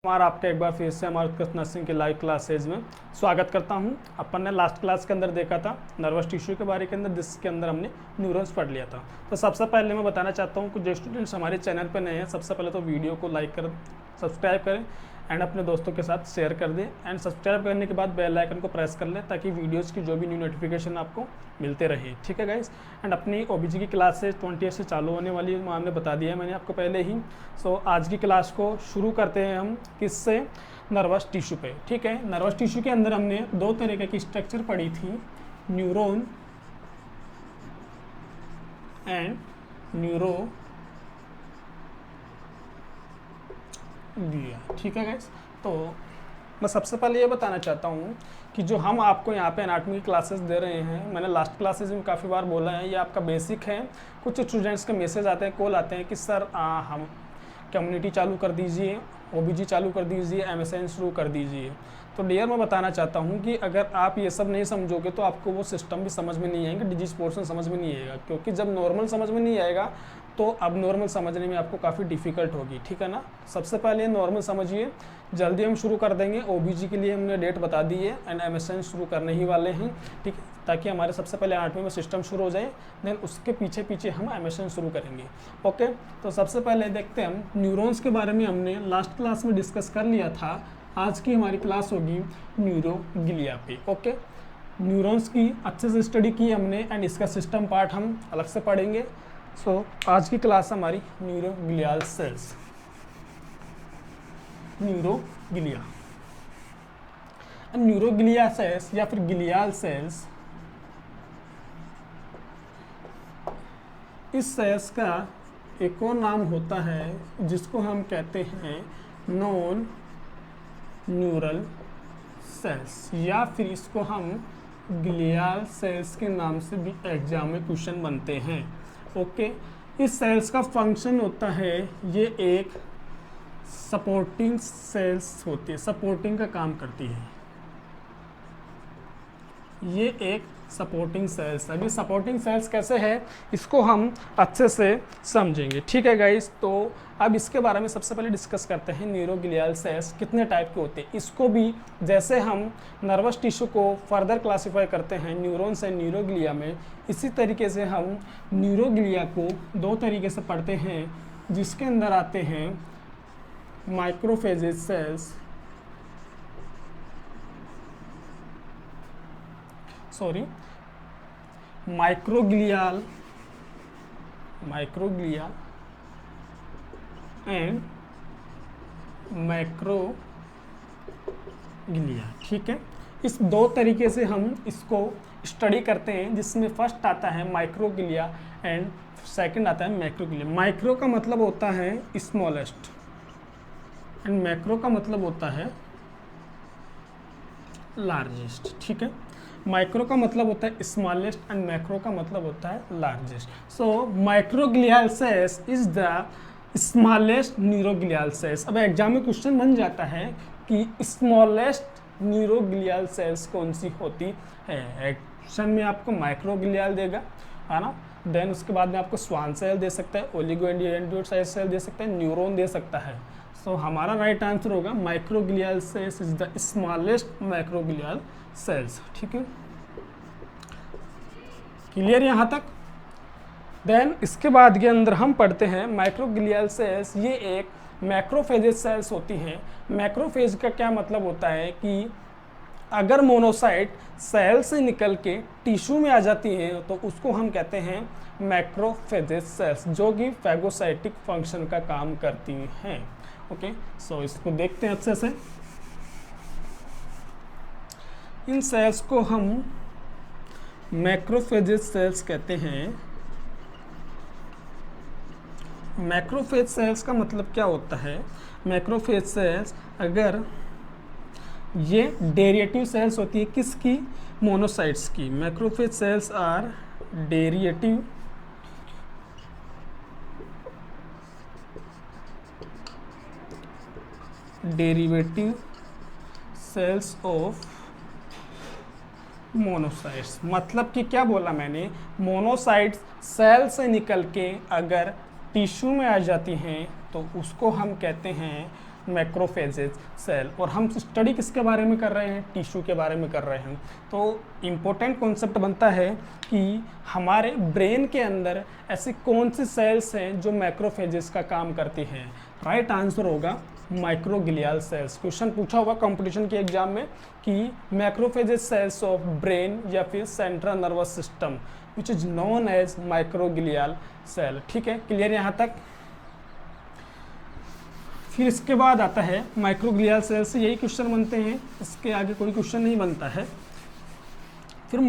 हमारा आपका एक बार फिर से हमारे उत्कृष्ट नर्सिंग के लाइव क्लासेज में स्वागत करता हूं। अपन ने लास्ट क्लास के अंदर देखा था नर्वस टिश्यू के बारे के अंदर, जिसके अंदर हमने न्यूरॉन्स पढ़ लिया था। तो सबसे पहले मैं बताना चाहता हूं कि जो स्टूडेंट्स हमारे चैनल पर नए हैं, सबसे पहले तो वीडियो को लाइक कर सब्सक्राइब करें एंड अपने दोस्तों के साथ शेयर कर दें एंड सब्सक्राइब करने के बाद बेल आइकन को प्रेस कर लें ताकि वीडियोज़ की जो भी न्यू नोटिफिकेशन आपको मिलते रहे। ठीक है गाइस। एंड अपनी ओबीजी की क्लासेज 28 से चालू होने वाली है, हमने बता दिया है मैंने आपको पहले ही। सो आज की क्लास को शुरू करते हैं हम किससे, नर्वस टिश्यू पे। ठीक है, नर्वस टिश्यू के अंदर हमने दो तरीके की स्ट्रक्चर पढ़ी थी, न्यूरॉन एंड न्यूरोग्लिया। ठीक है गाइस। तो मैं सबसे पहले ये बताना चाहता हूँ कि जो हम आपको यहाँ पे एनाटॉमी की क्लासेस दे रहे हैं, मैंने लास्ट क्लासेस में काफ़ी बार बोला है, ये आपका बेसिक है। कुछ स्टूडेंट्स के मैसेज आते हैं, कॉल आते हैं कि सर हम कम्युनिटी चालू कर दीजिए, ओबीजी चालू कर दीजिए, एमएसएन शुरू कर दीजिए। तो डियर मैं बताना चाहता हूँ कि अगर आप ये सब नहीं समझोगे तो आपको वो सिस्टम भी समझ में नहीं आएंगे, डिजीज पोर्शन समझ में नहीं आएगा, क्योंकि जब नॉर्मल समझ में नहीं आएगा तो अब नॉर्मल समझने में आपको काफ़ी डिफ़िकल्ट होगी। ठीक है ना। सबसे पहले नॉर्मल समझिए, जल्दी हम शुरू कर देंगे। ओबीजी के लिए हमने डेट बता दी है एंड एमएसएन शुरू करने ही वाले हैं। ठीक है, ताकि हमारे सबसे पहले एनाटॉमी में सिस्टम शुरू हो जाए, देन उसके पीछे पीछे हम एमएसएन शुरू करेंगे। ओके, तो सबसे पहले देखते हैं हम न्यूरॉन्स के बारे में हमने लास्ट क्लास में डिस्कस कर लिया था। आज की हमारी क्लास होगी न्यूरोग्लिया पे। ओके, न्यूरॉन्स की अच्छे से स्टडी की हमने एंड इसका सिस्टम पार्ट हम अलग से पढ़ेंगे। सो आज की क्लास हमारी neuroglial cells, neuroglia. Neuroglia cells या फिर ग्लियाल सेल्स, इस सेल्स का एक और नाम होता है जिसको हम कहते हैं नॉन न्यूरल सेल्स, या फिर इसको हम ग्लियाल सेल्स के नाम से भी एग्जाम में क्वेश्चन बनते हैं। ओके, इस सेल्स का फंक्शन होता है, ये एक सपोर्टिंग सेल्स होती है, सपोर्टिंग का काम करती है। ये एक सपोर्टिंग सेल्स। अभी सपोर्टिंग सेल्स कैसे है इसको हम अच्छे से समझेंगे। ठीक है गाइस। तो अब इसके बारे में सबसे पहले डिस्कस करते हैं न्यूरोग्लियल सेल्स कितने टाइप के होते हैं। इसको भी जैसे हम नर्वस टिश्यू को फर्दर क्लासीफाई करते हैं न्यूरॉन्स एंड न्यूरोग्लिया में, इसी तरीके से हम न्यूरोग्लिया को दो तरीके से पढ़ते हैं, जिसके अंदर आते हैं माइक्रोफेजेज सेल्स, माइक्रोग्लिया एंड मैक्रोग्लिया। ठीक है, इस दो तरीके से हम इसको स्टडी करते हैं, जिसमें फर्स्ट आता है माइक्रोग्लिया एंड सेकंड आता है मैक्रोग्लिया। माइक्रो का मतलब होता है स्मॉलेस्ट एंड मैक्रो का मतलब होता है लार्जेस्ट। ठीक है, माइक्रो का मतलब होता है स्मॉलेस्ट एंड मैक्रो का मतलब होता है largest. So microglial cells is the smallest neuroglial sales. अब एग्जाम में क्वेश्चन बन जाता है कि स्मॉलेस्ट न्यूरोग्लियल सेल्स कौन सी होती है। एक्शन में आपको माइक्रोग्लियल देगा, है ना, देन उसके बाद में आपको स्वान सेल दे सकता है, ओलिगोडेंड्रोसाइट सेल दे सकता है, न्यूरॉन दे सकता है। सो हमारा राइट आंसर होगा microglial cells is the smallest microglial cells. ठीक है, क्लियर यहाँ तक। देन इसके बाद के अंदर हम पढ़ते हैं माइक्रोग्लियल सेल्स। ये एक मैक्रोफेजेज सेल्स होती हैं। मैक्रोफेज का क्या मतलब होता है कि अगर मोनोसाइट सेल से निकल के टिश्यू में आ जाती हैं तो उसको हम कहते हैं मैक्रोफेजेज सेल्स, जो कि फैगोसाइटिक फंक्शन का काम करती हैं। ओके, सो इसको देखते हैं अच्छे से। इन सेल्स को हम मैक्रोफेजेज सेल्स कहते हैं। मैक्रोफेज सेल्स का मतलब क्या होता है? मैक्रोफेज सेल्स, अगर ये डेरिएटिव सेल्स होती है किसकी? मोनोसाइट्स की। Macrophage cells are derivative derivative cells of monocytes. मतलब कि क्या बोला मैंने, मोनोसाइट्स सेल से निकल के अगर टिश्यू में आ जाती हैं तो उसको हम कहते हैं मैक्रोफेजेज सेल। और हम स्टडी किसके बारे में कर रहे हैं? टिश्यू के बारे में कर रहे हैं। तो इम्पोर्टेंट कॉन्सेप्ट बनता है कि हमारे ब्रेन के अंदर ऐसी कौन सी सेल्स हैं जो मैक्रोफेजेस का काम करती हैं। राइट आंसर होगा माइक्रोग्लियल सेल्स। क्वेश्चन पूछा होगा कंपटीशन के एग्जाम में कि मैक्रोफेजेस सेल्स ऑफ ब्रेन या फिर central nervous system which is known as microglial cell. ठीक है, क्लियर यहाँ तक। फिर इसके बाद आता है माइक्रोग्लियल सेल से यही क्वेश्चन बनते हैं, इसके आगे कोई क्वेश्चन नहीं बनता है। फिर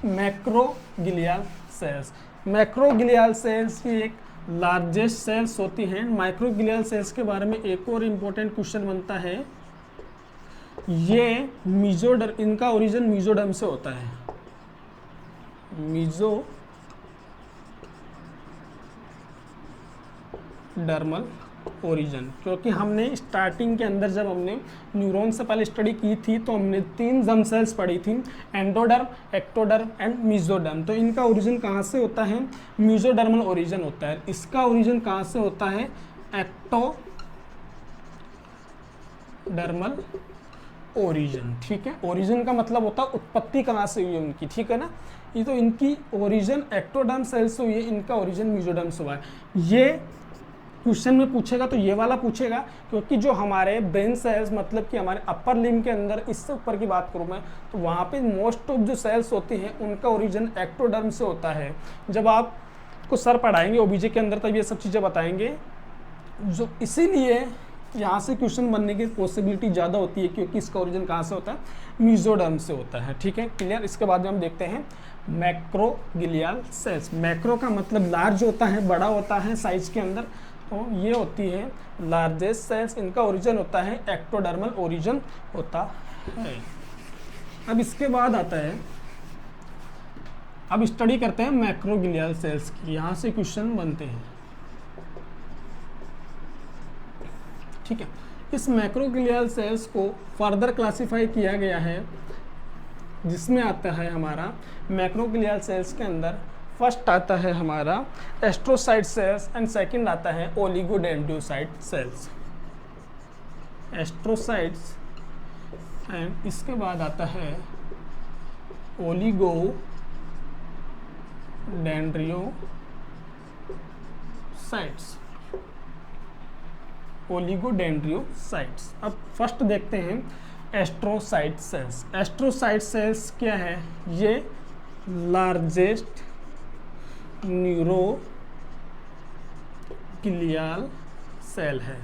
मैक्रोग्लियल सेल्स। मैक्रोग्लियल सेल्स की एक लार्जेस्ट सेल्स होती हैं। माइक्रोग्लियल सेल्स के बारे में एक और इम्पोर्टेंट क्वेश्चन बनता है, ये मीजोडर्म, इनका ओरिजिन मीजोडर्म से होता है। मीजोडर्मल ओरिजिन, क्योंकि हमने स्टार्टिंग के अंदर जब हमने न्यूरॉन से पहले स्टडी की थी तो हमने 3 जर्म सेल्स पढ़ी थी, एंडोडर्म, एक्टोडर्म एंड मीजोडर्म। तो इनका ओरिजिन कहाँ से होता है? मीजोडर्मल ओरिजिन होता है। इसका ओरिजिन कहाँ से होता है? Ectodermal origin. ठीक है, ओरिजिन का मतलब होता है उत्पत्ति कहाँ से हुई है उनकी। ठीक है ना, ये तो इनकी ओरिजिन एक्टोडर्म सेल से हुई है, इनका ओरिजिन मीजोडर्म से हुआ है। ये क्वेश्चन में पूछेगा तो ये वाला पूछेगा, क्योंकि जो हमारे ब्रेन सेल्स मतलब कि हमारे अपर लिम्ब के अंदर, इससे ऊपर की बात करूँ मैं तो वहाँ पे मोस्ट ऑफ जो सेल्स होती हैं उनका ओरिजिन एक्टोडर्म से होता है। जब आप को सर पढ़ाएंगे ओबीजे के अंदर तब ये सब चीज़ें बताएंगे, जो इसीलिए यहाँ से क्वेश्चन बनने की पॉसिबिलिटी ज़्यादा होती है, क्योंकि इसका ओरिजिन कहाँ से होता है? मीजोडर्म से होता है। ठीक है, क्लियर। इसके बाद में हम देखते हैं मैक्रोग्लियल सेल्स। मैक्रो का मतलब लार्ज होता है, बड़ा होता है साइज के अंदर, तो ये होती है लार्जेस्ट सेल्स। इनका ओरिजिन होता है एक्टोडर्मल ओरिजिन होता है। अब इसके बाद आता है, अब स्टडी करते हैं मैक्रोग्लियल सेल्स की, यहाँ से क्वेश्चन बनते हैं। ठीक है, इस मैक्रोग्लियल सेल्स को फर्दर क्लासिफाई किया गया है, जिसमें आता है हमारा मैक्रोग्लियल सेल्स के अंदर फर्स्ट आता है हमारा एस्ट्रोसाइट सेल्स एंड सेकंड आता है ओलिगोडेंड्रोसाइट सेल्स। एस्ट्रोसाइट्स एंड इसके बाद आता है ओलिगोडेंड्रोसाइट्स। ओलिगोडेंड्रोसाइट्स। अब फर्स्ट देखते हैं एस्ट्रोसाइट सेल्स। एस्ट्रोसाइट सेल्स क्या है? ये लार्जेस्ट न्यूरोग्लियल सेल है।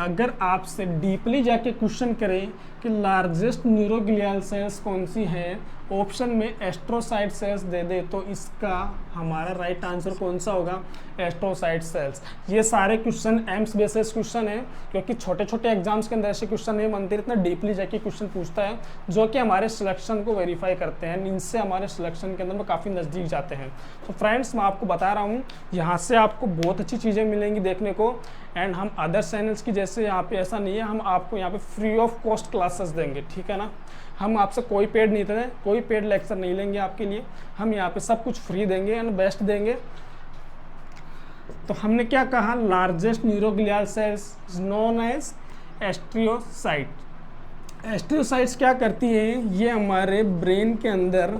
अगर आपसे डीपली जाके क्वेश्चन करें कि लार्जेस्ट न्यूरोग्लियल सेल्स कौन सी है, ऑप्शन में एस्ट्रोसाइट सेल्स दे दे तो इसका हमारा राइट आंसर कौन सा होगा? Astrocyte cells. ये सारे क्वेश्चन एम्स बेसिस क्वेश्चन है, क्योंकि छोटे छोटे एग्जाम्स के अंदर ऐसे क्वेश्चन नहीं बनते, इतना डीपली जाके क्वेश्चन पूछता है जो कि हमारे सिलेक्शन को वेरीफाई करते हैं, इनसे हमारे सिलेक्शन के अंदर में काफ़ी नज़दीक जाते हैं। तो फ्रेंड्स, मैं आपको बता रहा हूँ यहाँ से आपको बहुत अच्छी चीज़ें मिलेंगी देखने को। एंड हम अदर चैनल्स की जैसे यहाँ पे ऐसा नहीं है, हम आपको यहाँ पे फ्री ऑफ कॉस्ट क्लासेस देंगे। ठीक है ना, हम आपसे कोई पेड नहीं देते, कोई पेड लेक्चर नहीं लेंगे आपके लिए, हम यहाँ पे सब कुछ फ्री देंगे एंड बेस्ट देंगे। तो हमने क्या कहा? Largest neuroglial cells known as astrocyte. Astrocytes क्या करती हैं? ये हमारे ब्रेन के अंदर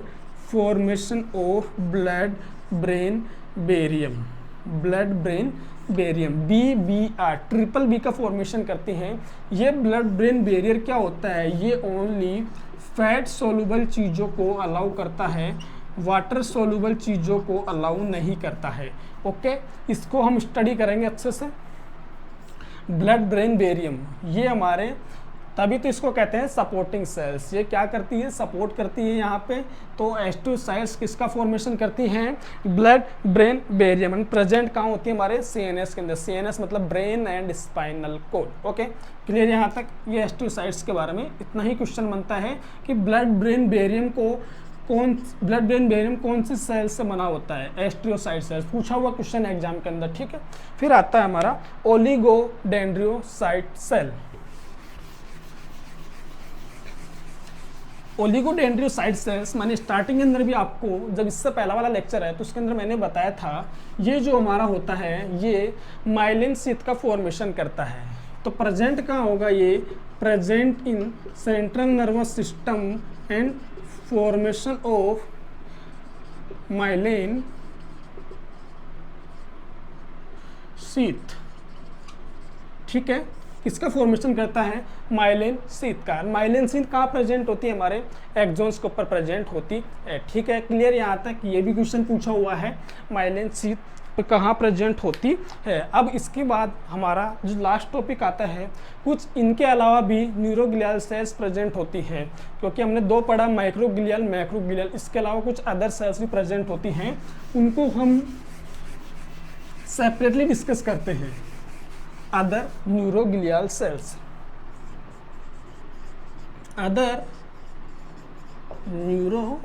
formation of blood brain barrier, blood brain barrier BBR, triple B का फॉर्मेशन करती हैं। ये ब्लड ब्रेन बैरियर क्या होता है? ये ओनली फैट सोलुबल चीज़ों को अलाउ करता है, वाटर सोलुबल चीज़ों को अलाउ नहीं करता है। ओके, इसको हम स्टडी करेंगे अच्छे से। ब्लड ब्रेन बैरियम ये हमारे, तभी तो इसको कहते हैं सपोर्टिंग सेल्स। ये क्या करती है? सपोर्ट करती है यहाँ पे। तो एस्ट्रोसाइट्स किसका फॉर्मेशन करती हैं? Blood brain barium. And present कहाँ होती है? हमारे CNS के अंदर। CNS मतलब brain and spinal cord. Okay, clear यहाँ तक? ये एस्ट्रोसाइट्स के बारे में इतना ही क्वेश्चन बनता है कि ब्लड ब्रेन बैरियम कौन सी सेल से बना होता है? Astrocyte cells. पूछा हुआ क्वेश्चन है एग्जाम के अंदर। ठीक है, फिर आता है हमारा ओलिगोडेंड्रोसाइट सेल। ओलिगोडेंड्रोसाइट सेल्स मैंने स्टार्टिंग के अंदर भी आपको, जब इससे पहला वाला लेक्चर है तो उसके अंदर मैंने बताया था, ये जो हमारा होता है ये माइलिन शीथ का फॉर्मेशन करता है। तो प्रेजेंट कहाँ होगा ये, present in central nervous system and formation of myelin sheath. ठीक है, किसका फॉर्मेशन करता है, माइलिन शीथ का। माइलिन शीथ कहाँ प्रेजेंट होती है, हमारे एक्सॉन्स के ऊपर प्रेजेंट होती है। ठीक है, क्लियर यहाँ तक, ये भी क्वेश्चन पूछा हुआ है, माइलिन शीथ कहाँ प्रेजेंट होती है। अब इसके बाद हमारा जो लास्ट टॉपिक आता है, कुछ इनके अलावा भी न्यूरोग्लियल सेल्स प्रेजेंट होती हैं, क्योंकि हमने दो पढ़ा, माइक्रोग्लियल मैक्रोग्लियल, इसके अलावा कुछ अदर सेल्स भी प्रेजेंट होती हैं, उनको हम सेपरेटली डिस्कस करते हैं। Other neuroglial cells, other neuroglial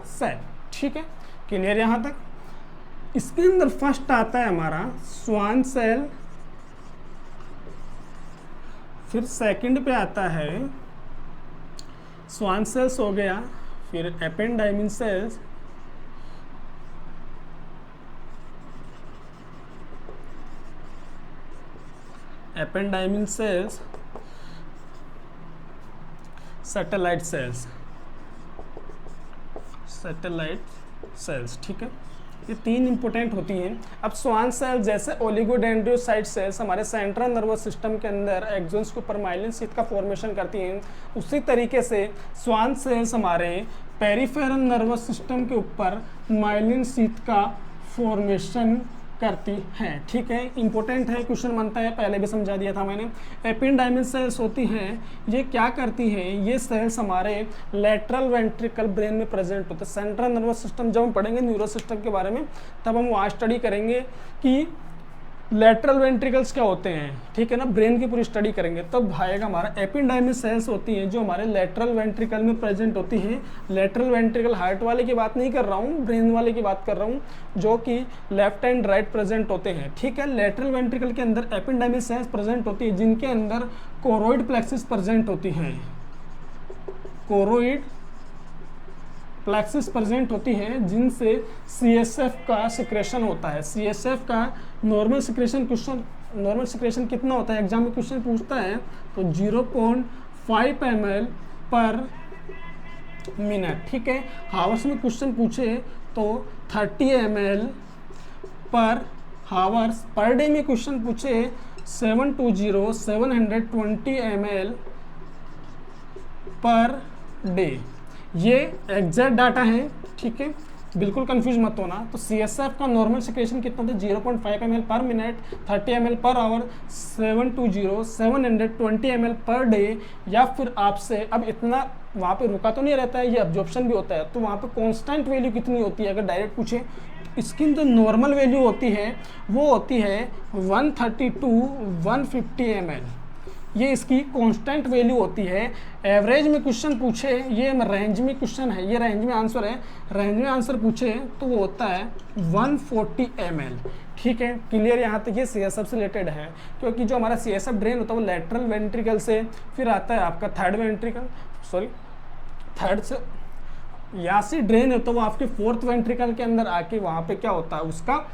cell. ठीक है, क्लियर यहाँ तक। इसके अंदर फर्स्ट आता है हमारा स्वान सेल, फिर सेकंड पे आता है स्वान सेल्स हो गया, फिर ependymal cells, ependymal cells, satellite cells, satellite cells. ठीक है, ये तीन इंपॉर्टेंट होती हैं। अब स्वान सेल्स जैसे ओलिगोडेंड्रोसाइट सेल्स हमारे सेंट्रल नर्वस सिस्टम के अंदर एक्सॉन्स के ऊपर माइलिन शीथ का फॉर्मेशन करती हैं, उसी तरीके से स्वान सेल्स हमारे पेरिफेरल नर्वस सिस्टम के ऊपर माइलिन शीथ का फॉर्मेशन करती हैं। ठीक है, इंपॉर्टेंट है, क्वेश्चन बनता है, पहले भी समझा दिया था मैंने। एपेंडाइमिन सेल्स होती हैं, ये क्या करती हैं, ये सेल्स हमारे लेटरल वेंट्रिकल ब्रेन में प्रेजेंट होते हैं। सेंट्रल नर्वस सिस्टम जब हम पढ़ेंगे न्यूरो सिस्टम के बारे में, तब हम वहाँ स्टडी करेंगे कि लेटरल वेंट्रिकल्स क्या होते हैं। ठीक है ना, ब्रेन की पूरी स्टडी करेंगे तब आएगा हमारा। एपेंडाइमिन सेल्स होती हैं जो हमारे लेटरल वेंट्रिकल में प्रेजेंट होती हैं। लेटरल वेंट्रिकल हार्ट वाले की बात नहीं कर रहा हूँ, ब्रेन वाले की बात कर रहा हूँ, जो कि लेफ्ट एंड राइट प्रेजेंट होते हैं। ठीक है, लेटरल वेंट्रिकल के अंदर एपेंडाइमिन सेल्स प्रेजेंट होती है, जिनके अंदर कोरोइड प्लेक्सिस प्रेजेंट होती हैं। कोरोइड प्लेक्सिस प्रेजेंट होती है, जिनसे CSF का सिक्रेशन होता है। CSF का normal secretion, question normal secretion कितना होता है, एग्जाम में क्वेश्चन पूछता है तो 0.5 ml पर मिनट। ठीक है, हावर्स में क्वेश्चन पूछे तो 30 ml पर हावर्स। पर डे में क्वेश्चन पूछे 720 ml पर डे। ये एग्जैक्ट डाटा है। ठीक है, बिल्कुल कंफ्यूज मत होना। तो CSF का नॉर्मल सिक्रेशन कितना होता है, 0.5 ml पर minute, 30 ml per hour, 720 ml per day. या फिर आपसे अब इतना वहाँ पे रुका तो नहीं रहता है, ये अब्जॉर्प्शन भी होता है, तो वहाँ पे कांस्टेंट वैल्यू कितनी होती है, अगर डायरेक्ट पूछे। इसकी जो नॉर्मल वैल्यू होती है वो होती है 130 to 150 ml, ये इसकी कांस्टेंट वैल्यू होती है। एवरेज में क्वेश्चन पूछे, ये रेंज में क्वेश्चन है, ये रेंज में आंसर है, रेंज में आंसर पूछे तो वो होता है 140 ml। ठीक है, क्लियर यहाँ तक। ये CSF से रिलेटेड है, क्योंकि जो हमारा CSF ड्रेन होता है वो लेटरल वेंट्रिकल से, फिर आता है आपका थर्ड से यहाँ से ड्रेन होता है वो आपके फोर्थ वेंट्रिकल के अंदर आके वहाँ पे क्या होता है, उसका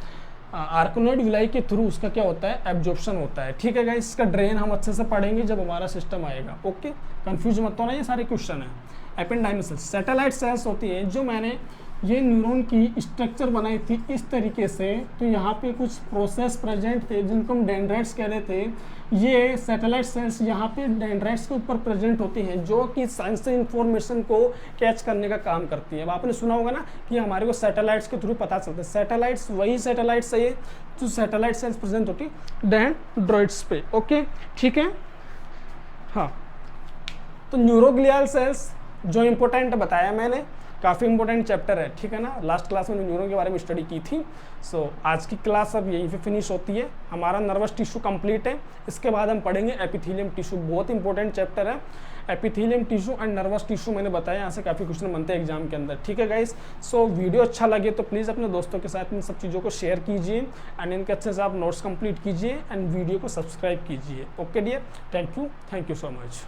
आर्कोनॉइड विलाई के थ्रू उसका क्या होता है, एब्जॉर्प्शन होता है। ठीक है गाइस, इसका ड्रेन हम अच्छे से पढ़ेंगे जब हमारा सिस्टम आएगा। ओके, कंफ्यूज मत होना, ये सारे क्वेश्चन है। एपेंडाइमिन सेल्स, सैटेलाइट सेल्स होती है, जो मैंने ये न्यूरॉन की स्ट्रक्चर बनाई थी इस तरीके से। तो यहाँ पे कुछ प्रोसेस प्रेजेंट थे जिनको हम डेंड्राइट्स कह रहे थे। ये सैटेलाइट सेल्स यहाँ पे डेंड्राइट्स के ऊपर प्रेजेंट होती हैं, जो कि सेंसरी इंफॉर्मेशन को कैच करने का काम करती है। अब आपने सुना होगा ना कि हमारे को सैटेलाइट्स के थ्रू पता चलता है। सैटेलाइट्स वही सैटेलाइट्स है जो सैटेलाइट सेल्स प्रेजेंट होती है डेंड्राइट्स पे। ओके, ठीक है। हाँ, तो न्यूरोग्लियल सेल्स जो इंपॉर्टेंट बताया मैंने, काफ़ी इंपॉर्टेंट चैप्टर है। ठीक है ना, लास्ट क्लास में न्यूरॉन के बारे में स्टडी की थी। सो आज की क्लास अब यहीं पे फिनिश होती है। हमारा नर्वस टिश्यू कंप्लीट है। इसके बाद हम पढ़ेंगे एपिथेलियम टिश्यू, बहुत इंपॉर्टेंट चैप्टर है। Epithelium tissue and nervous tissue मैंने बताया, यहाँ से काफ़ी क्वेश्चन बनते हैं एग्जाम के अंदर। ठीक है गाइस, सो वीडियो अच्छा लगे तो प्लीज़ अपने दोस्तों के साथ इन सब चीज़ों को शेयर कीजिए एंड इनके अच्छे से आप नोट्स कंप्लीट कीजिए एंड वीडियो को सब्सक्राइब कीजिए। Okay dear, thank you so much.